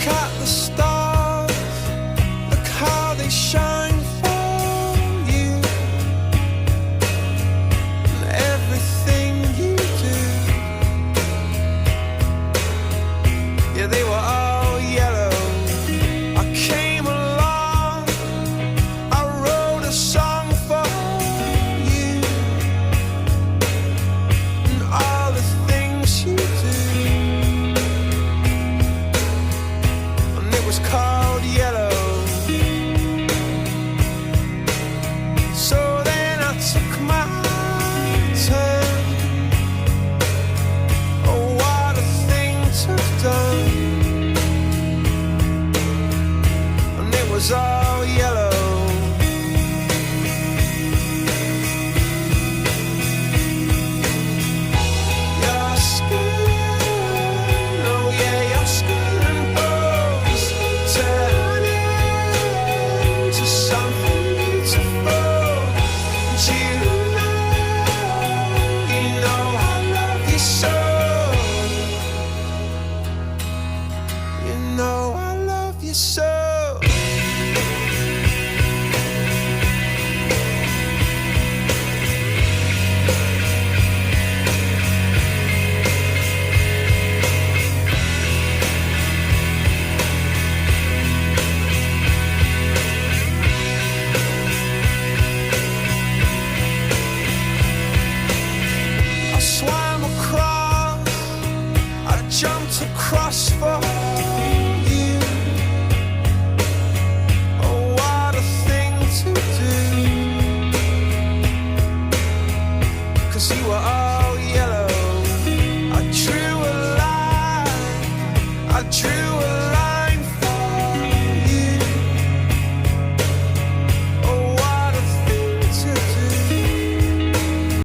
at the stars, look how they shine for you, and everything you do. Yeah, they were all yellow. I came along, I wrote a song for you, and all the things you do. And it was called Yellow. So then I took my turn. Oh, what a thing to have done. And it was all yellow. Your skin, oh yeah, your skin and bones turn into something beautiful. And you know I love you so. You know I love you so. I swam across, I jumped across for you. Oh, what a thing to do. 'Cause you were all yellow. I drew a line, I drew